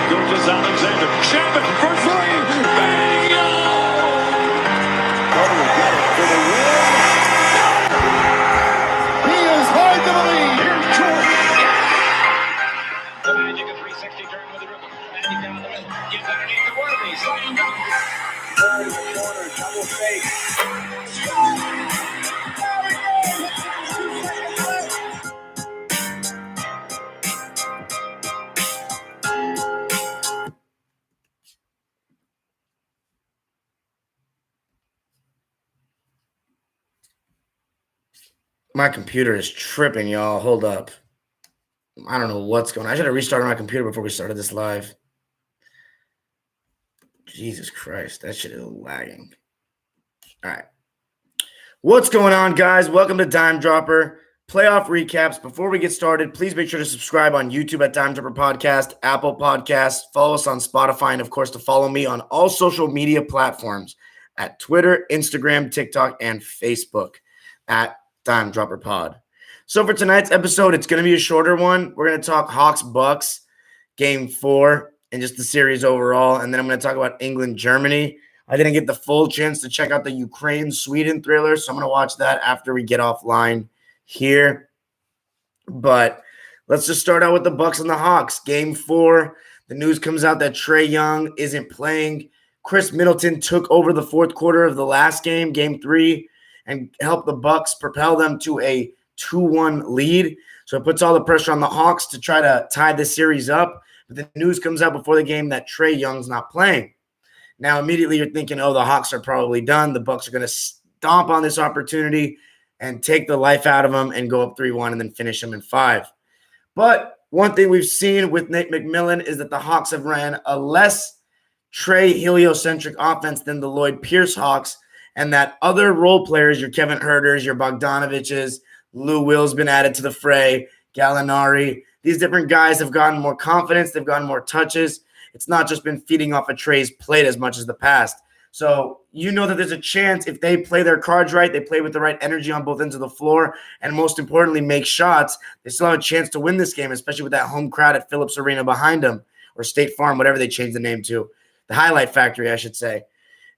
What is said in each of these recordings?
Gilgis Alexander. Chapman for three. Bingo! Butler got it for the win. He is hard to believe. Here's Jordan. The Magic a 360 turn with the dribble. Magic down the middle. Gives underneath the Worthy. Sliding down. Third in the corner. Double fake. My computer is tripping, y'all. Hold up. I don't know what's going on. I should have restarted my computer before we started this live. Jesus Christ, that shit is lagging. All right. What's going on, guys? Welcome to Dime Dropper Playoff Recaps. Before we get started, please make sure to subscribe on YouTube at Dime Dropper Podcast, Apple Podcasts, follow us on Spotify, and, of course, to follow me on all social media platforms at Twitter, Instagram, TikTok, and Facebook at Dime Dropper Pod. So for tonight's episode, it's going to be a shorter one. We're going to talk Hawks-Bucks, Game 4, and just the series overall. And then I'm going to talk about England-Germany. I didn't get the full chance to check out the Ukraine-Sweden thriller, so I'm going to watch that after we get offline here. But let's just start out with the Bucks and the Hawks. Game 4, the news comes out that Trae Young isn't playing. Chris Middleton took over the fourth quarter of the last game, Game 3, and helped the Bucks propel them to a 2-1 lead. So it puts all the pressure on the Hawks to try to tie the series up. But the news comes out before the game that Trae Young's not playing. Now, immediately you're thinking, oh, the Hawks are probably done. The Bucks are going to stomp on this opportunity and take the life out of them and go up 3-1 and then finish them in 5. But one thing we've seen with Nate McMillan is that the Hawks have ran a less Trae heliocentric offense than the Lloyd Pierce Hawks, and that other role players, your Kevin Huerters, your Bogdanoviches, Lou Will's been added to the fray, Gallinari. These different guys have gotten more confidence. They've gotten more touches. It's not just been feeding off of Trae's plate as much as the past. So you know that there's a chance if they play their cards right, they play with the right energy on both ends of the floor, and most importantly, make shots, they still have a chance to win this game, especially with that home crowd at Phillips Arena behind them, or State Farm, whatever they changed the name to. The Highlight Factory, I should say.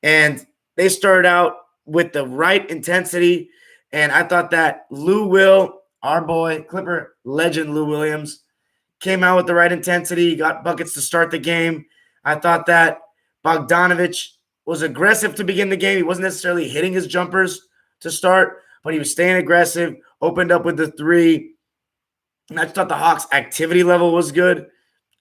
And they started out with the right intensity, and I thought that Lou Will, our boy, Clipper legend Lou Williams, came out with the right intensity. He got buckets to start the game. I thought that Bogdanovich was aggressive to begin the game. He wasn't necessarily hitting his jumpers to start, but he was staying aggressive, opened up with the 3. And I thought the Hawks' activity level was good.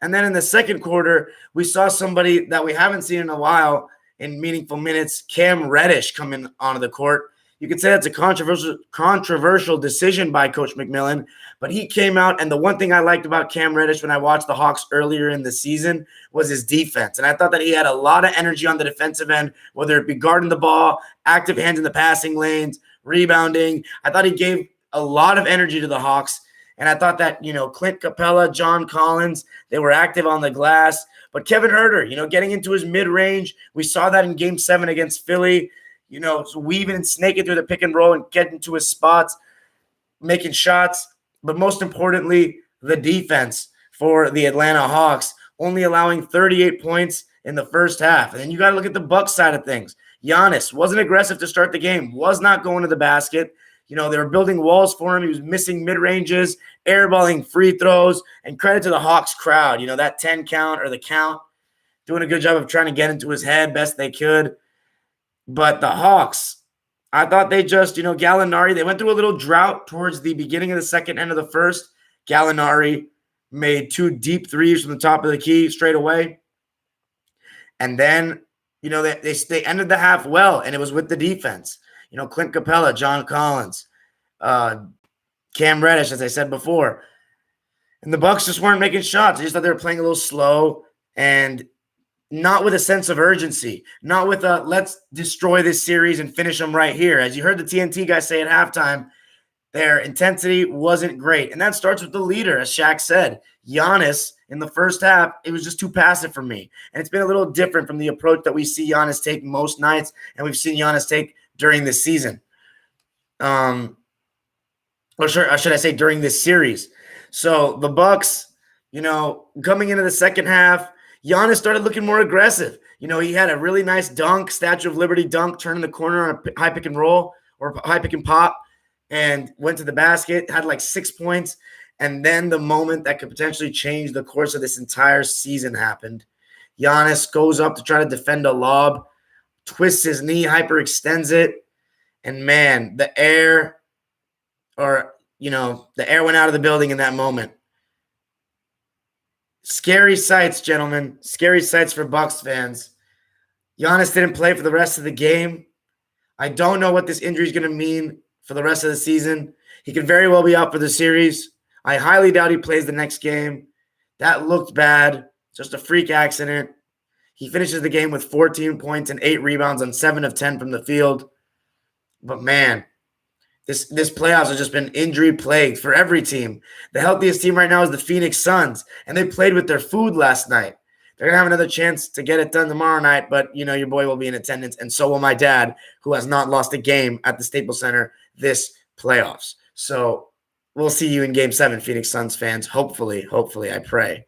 And then in the second quarter, we saw somebody that we haven't seen in a while in meaningful minutes, Cam Reddish, coming onto the court. You could say that's a controversial decision by Coach McMillan, but he came out, and the one thing I liked about Cam Reddish when I watched the Hawks earlier in the season was his defense. And I thought that he had a lot of energy on the defensive end, whether it be guarding the ball, active hands in the passing lanes, rebounding. I thought he gave a lot of energy to the Hawks. And I thought that, Clint Capella, John Collins, they were active on the glass. But Kevin Huerter, getting into his mid-range, we saw that in Game 7 against Philly, so weaving and snaking through the pick and roll and getting to his spots, making shots. But most importantly, the defense for the Atlanta Hawks, only allowing 38 points in the first half. And then you got to look at the Bucks side of things. Giannis wasn't aggressive to start the game, was not going to the basket. They were building walls for him. He was missing mid-ranges, airballing free throws, and credit to the Hawks crowd. That 10 count or the count, doing a good job of trying to get into his head best they could. But the Hawks, I thought they just, Gallinari, they went through a little drought towards the beginning of the second, end of the first. Gallinari made 2 deep threes from the top of the key straight away. And then, they ended the half well, and it was with the defense. Clint Capella, John Collins, Cam Reddish, as I said before. And the Bucks just weren't making shots. I just thought they were playing a little slow and not with a sense of urgency, not with a let's destroy this series and finish them right here. As you heard the TNT guys say at halftime, their intensity wasn't great. And that starts with the leader, as Shaq said. Giannis, in the first half, it was just too passive for me. And it's been a little different from the approach that we see Giannis take most nights, and we've seen Giannis take during this season. Or should I say during this series. So the Bucks, coming into the second half, Giannis started looking more aggressive. He had a really nice dunk, Statue of Liberty dunk, turning the corner on a high pick and roll or high pick and pop, and went to the basket, had like 6 points. And then the moment that could potentially change the course of this entire season happened. Giannis goes up to try to defend a lob, twists his knee, hyperextends it, and man, the air went out of the building in that moment. Scary sights, gentlemen. Scary sights for Bucks fans. Giannis didn't play for the rest of the game. I don't know what this injury is going to mean for the rest of the season. He could very well be out for the series. I highly doubt he plays the next game. That looked bad. Just a freak accident. He finishes the game with 14 points and 8 rebounds on 7 of 10 from the field. But man, this playoffs has just been injury plagued for every team. The healthiest team right now is the Phoenix Suns, and they played with their food last night. They're going to have another chance to get it done tomorrow night, but, your boy will be in attendance, and so will my dad, who has not lost a game at the Staples Center this playoffs. So we'll see you in Game 7, Phoenix Suns fans. Hopefully, I pray.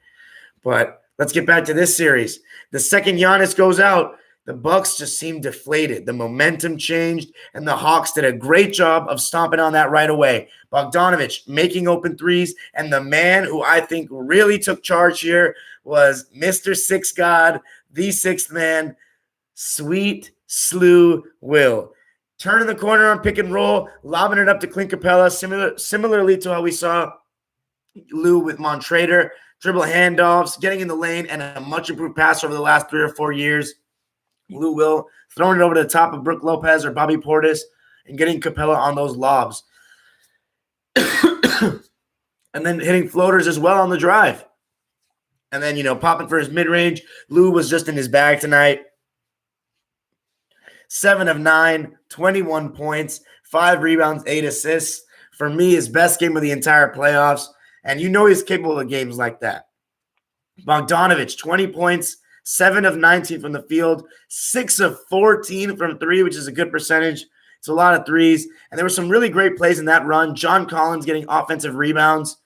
But let's get back to this series. The second Giannis goes out, the Bucks just seemed deflated. The momentum changed, and the Hawks did a great job of stomping on that right away. Bogdanović making open threes, and the man who I think really took charge here was Mr. Six God, the sixth man, Sweet Slew Will. Turning the corner on pick and roll, lobbing it up to Clint Capella, similarly to how we saw Lou with Montrader, dribble handoffs, getting in the lane, and a much improved pass over the last 3 or 4 years. Lou Will throwing it over to the top of Brook Lopez or Bobby Portis and getting Capella on those lobs. And then hitting floaters as well on the drive. And then, popping for his mid-range. Lou was just in his bag tonight. 7 of 9, 21 points, 5 rebounds, 8 assists. For me, his best game of the entire playoffs. And he's capable of games like that. Bogdanović, 20 points, 7 of 19 from the field, 6 of 14 from 3, which is a good percentage. It's a lot of threes. And there were some really great plays in that run. John Collins getting offensive rebounds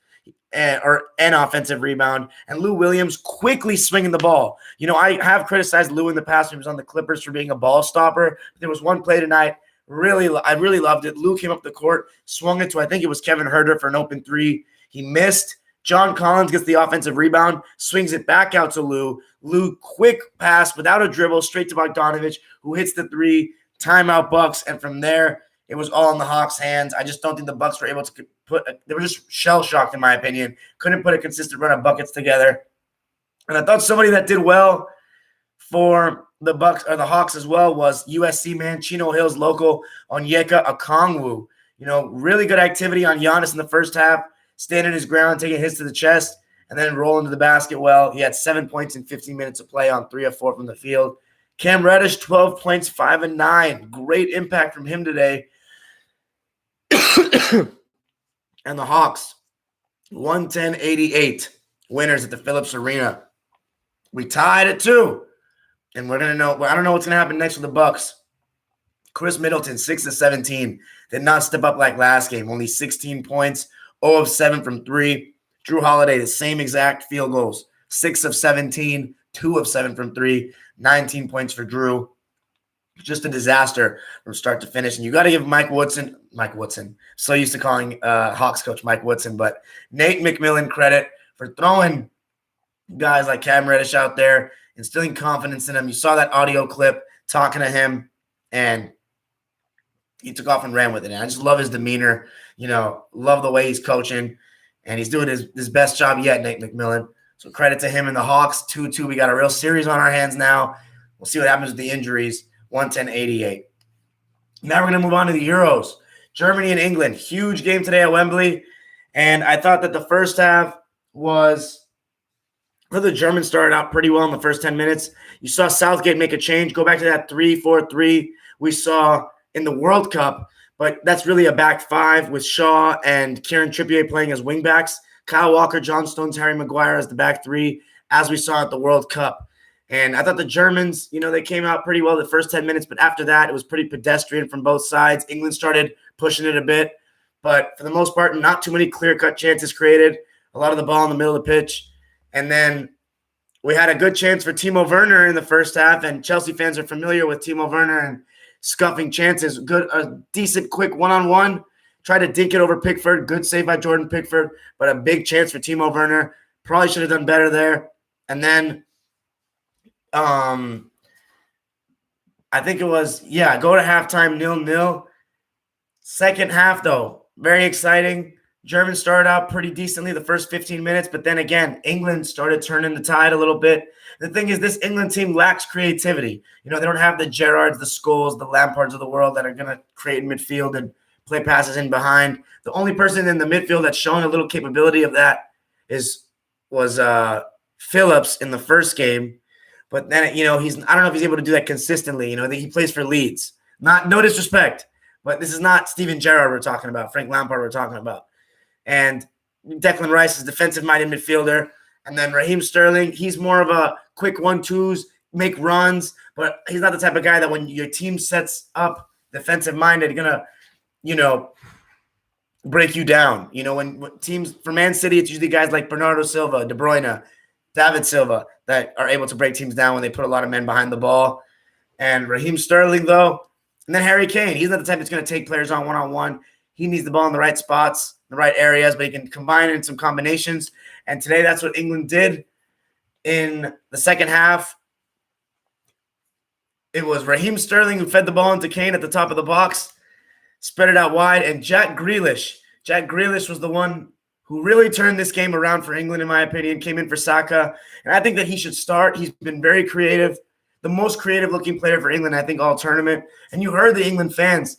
or an offensive rebound, and Lou Williams quickly swinging the ball. I have criticized Lou in the past when he was on the Clippers for being a ball stopper. There was one play tonight. I really loved it. Lou came up the court, swung it to, I think it was Kevin Huerter for an open 3. He missed. John Collins gets the offensive rebound, swings it back out to Lou. Lou, quick pass without a dribble, straight to Bogdanović, who hits the 3. Timeout Bucks, and from there, it was all in the Hawks' hands. I just don't think the Bucks were able to they were just shell-shocked, in my opinion. Couldn't put a consistent run of buckets together. And I thought somebody that did well for the Bucks or the Hawks as well was USC man, Chino Hills local, Onyeka Okongwu. Really good activity on Giannis in the first half, standing his ground, taking hits to the chest, and then rolling to the basket well. He had 7 points in 15 minutes of play on 3 of 4 from the field. Cam Reddish, 12 points, 5 of 9. Great impact from him today. And the Hawks, 110-88, winners at the Phillips Arena. We tied at 2, and we're gonna know. I don't know what's gonna happen next with the Bucks. Chris Middleton, 6 of 17, did not step up like last game. Only 16 points, 0 of 7 from 3. Drew Holiday, the same exact field goals, 6 of 17, 2 of 7 from 3, 19 points for Drew. Just a disaster from start to finish. And you got to give Mike Woodson, so used to calling Hawks coach Mike Woodson, but Nate McMillan credit for throwing guys like Cam Reddish out there, instilling confidence in him. You saw that audio clip talking to him, and he took off and ran with it. And I just love his demeanor, love the way he's coaching, and he's doing his best job yet, Nate McMillan. So credit to him and the Hawks. 2-2. We got a real series on our hands now. We'll see what happens with the injuries. 110-88. Now we're going to move on to the Euros. Germany and England. Huge game today at Wembley. And I thought that the first half was – the Germans started out pretty well in the first 10 minutes. You saw Southgate make a change, go back to that 3-4-3 we saw in the World Cup. But that's really a back 5 with Shaw and Kieran Trippier playing as wingbacks. Kyle Walker, John Stones, Harry Maguire as the back 3, as we saw at the World Cup. And I thought the Germans, they came out pretty well the first 10 minutes, but after that, it was pretty pedestrian from both sides. England started pushing it a bit, but for the most part, not too many clear-cut chances created. A lot of the ball in the middle of the pitch. And then we had a good chance for Timo Werner in the first half, and Chelsea fans are familiar with Timo Werner and scuffing chances. A decent, quick one-on-one. Tried to dink it over Pickford. Good save by Jordan Pickford, but a big chance for Timo Werner. Probably should have done better there. And then, I think it was, go to halftime 0-0. Second half, though, very exciting. Germans started out pretty decently the first 15 minutes, but then again, England started turning the tide a little bit. The thing is, this England team lacks creativity. They don't have the Gerrards, the Scholes, the Lampards of the world that are going to create in midfield and play passes in behind. The only person in the midfield that's shown a little capability of that was Phillips in the first game. But then, I don't know if he's able to do that consistently. He plays for Leeds. No disrespect, but this is not Steven Gerrard we're talking about, Frank Lampard we're talking about. And Declan Rice is defensive-minded midfielder. And then Raheem Sterling, he's more of a quick 1-2s, make runs, but he's not the type of guy that when your team sets up defensive-minded, going to, break you down. When teams for Man City, it's usually guys like Bernardo Silva, De Bruyne, David Silva that are able to break teams down when they put a lot of men behind the ball. And Raheem Sterling, though, and then Harry Kane, he's not the type that's going to take players on one-on-one. He needs the ball in the right spots, the right areas, but he can combine it in some combinations. And today, that's what England did in the second half. It was Raheem Sterling who fed the ball into Kane at the top of the box, spread it out wide, and Jack Grealish. Jack Grealish was the one who really turned this game around for England, in my opinion, came in for Saka. And I think that he should start. He's been very creative, the most creative-looking player for England, I think, all tournament. And you heard the England fans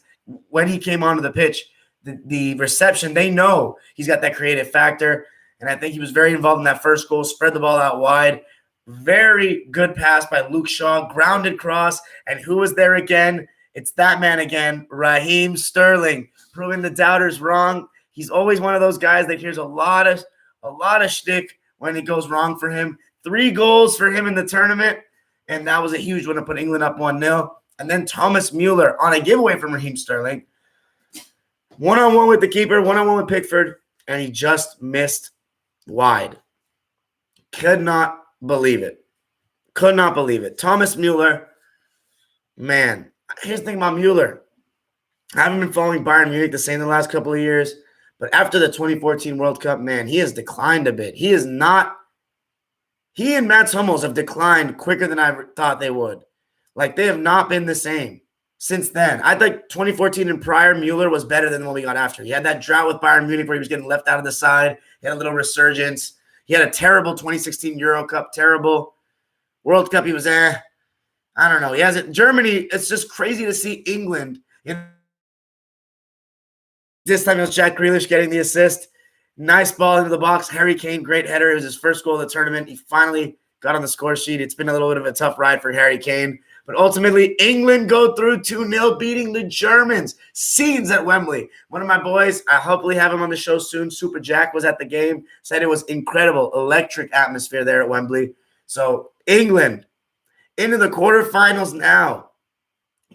when he came onto the pitch. The reception, they know he's got that creative factor. And I think he was very involved in that first goal, spread the ball out wide. Very good pass by Luke Shaw, grounded cross. And who was there again? It's that man again, Raheem Sterling, proving the doubters wrong. He's always one of those guys that hears a lot of shtick when it goes wrong for him. 3 goals for him in the tournament, and that was a huge one to put England up 1-0. And then Thomas Mueller on a giveaway from Raheem Sterling. One-on-one with the keeper, one-on-one with Pickford, and he just missed wide. Could not believe it. Could not believe it. Thomas Mueller, man, here's the thing about Mueller. I haven't been following Bayern Munich the same the last couple of years, but after the 2014 World Cup, man, he has declined a bit. He and Mats Hummels have declined quicker than I thought they would. Like, they have not been the same since then. I think 2014 and prior, Mueller was better than what we got after. He had that drought with Bayern Munich where he was getting left out of the side. He had a little resurgence. He had a terrible 2016 Euro Cup, terrible. World Cup, he was I don't know. He has it. Germany, it's just crazy to see England. This time it was Jack Grealish getting the assist. Nice ball into the box. Harry Kane, great header. It was his first goal of the tournament. He finally got on the score sheet. It's been a little bit of a tough ride for Harry Kane. But ultimately, England go through 2-0, beating the Germans. Scenes at Wembley. One of my boys, I hopefully have him on the show soon, Super Jack, was at the game. Said it was incredible, electric atmosphere there at Wembley. So England into the quarterfinals now.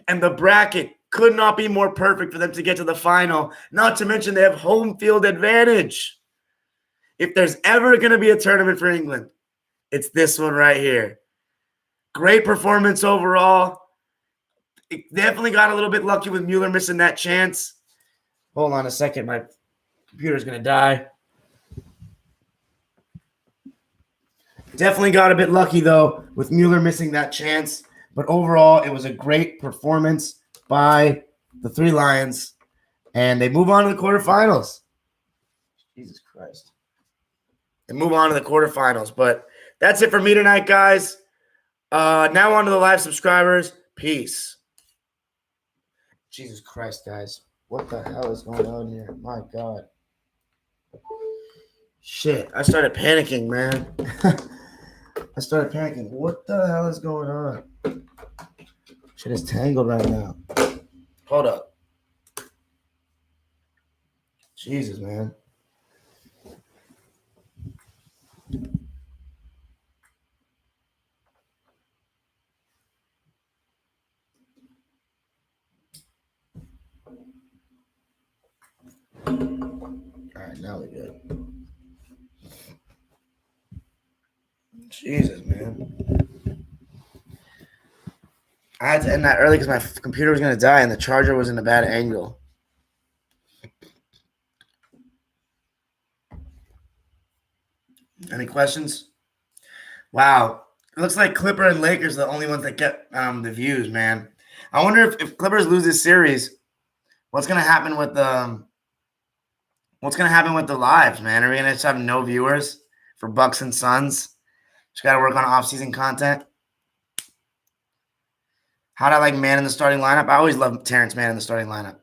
And the bracket could not be more perfect for them to get to the final. Not to mention they have home field advantage. If there's ever going to be a tournament for England, it's this one right here. Great performance overall. It definitely got a little bit lucky with Mueller missing that chance. Hold on a second. My computer's going to die. Definitely got a bit lucky, though, with Mueller missing that chance. But overall, it was a great performance by the Three Lions. And they move on to the quarterfinals. Jesus Christ. They move on to the quarterfinals. But that's it for me tonight, guys. Now on to the live subscribers. Peace. Jesus Christ, guys. What the hell is going on here? My God. Shit. I started panicking, man. I started panicking. What the hell is going on? Shit is tangled right now. Hold up. Jesus, man. All right, now we're good. Jesus, man. I had to end that early because my computer was going to die and the charger was in a bad angle. Any questions? Wow. It looks like Clipper and Lakers are the only ones that get the views, man. I wonder if Clippers lose this series, what's going to happen with the lives, man? Are we going to just have no viewers for Bucks and Suns? Just got to work on off-season content. How'd I like Man in the starting lineup? I always love Terrence Mann in the starting lineup.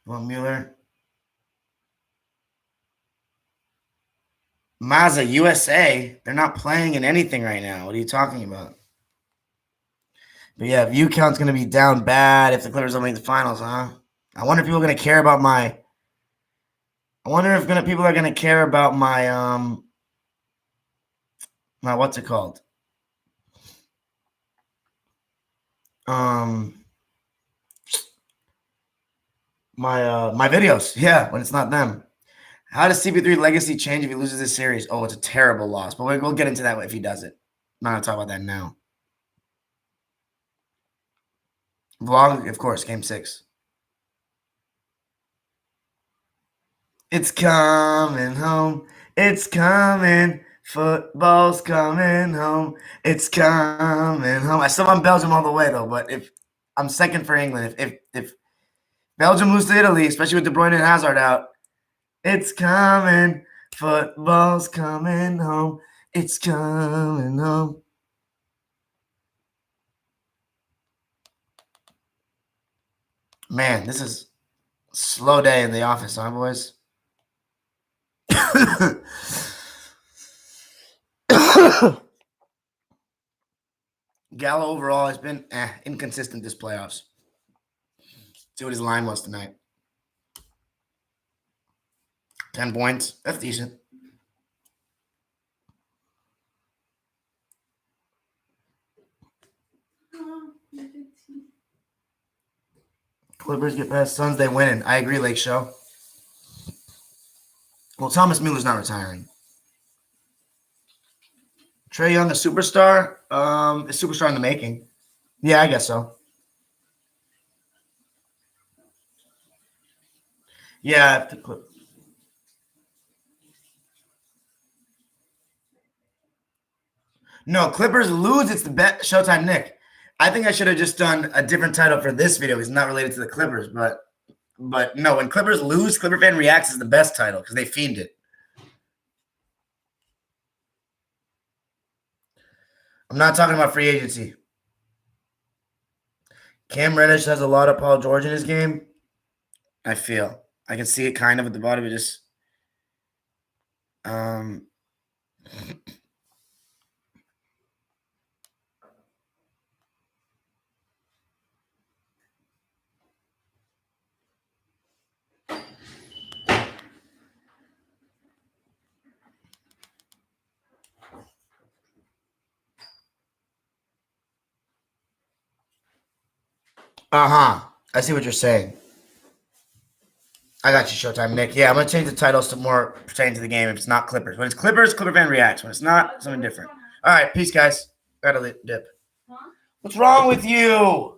You want Mueller? Mazda, USA. They're not playing in anything right now. What are you talking about? But yeah, view count's going to be down bad if the Clippers don't make the finals, huh? I wonder if people are going to care about my. I wonder if people are going to care about my my what's it called? My videos. Yeah, when it's not them. How does CP3 legacy change if he loses this series? Oh, it's a terrible loss. But we'll get into that if he does it. I'm not going to talk about that now. Vlog, of course, game 6. It's coming home. It's coming. Football's coming home. It's coming home. I still want Belgium all the way, though. But if I'm second for England, if Belgium loses to Italy, especially with De Bruyne and Hazard out, it's coming. Football's coming home. It's coming home. Man, this is a slow day in the office, huh, boys? Gallo overall has been inconsistent this playoffs. See what his line was tonight. 10 points. That's decent. Clippers get past Suns, they win. I agree, Lake Show. Well, Thomas Mueller's not retiring. Trae Young, a superstar? A superstar in the making. Yeah, I guess so. Yeah. No, Clippers lose. It's the bet. Showtime Nick. I think I should have just done a different title for this video. It's not related to the Clippers, but no, when Clippers lose, Clipper fan reacts is the best title because they fiend it. I'm not talking about free agency. Cam Reddish has a lot of Paul George in his game. I feel. I can see it kind of at the bottom. It just I see what you're saying. I got you, Showtime Nick. Yeah, I'm going to change the titles to more pertaining to the game if it's not Clippers. When it's Clippers, Clipper fan reacts. When it's not, something different. All right, peace, guys. Gotta dip. What's wrong with you?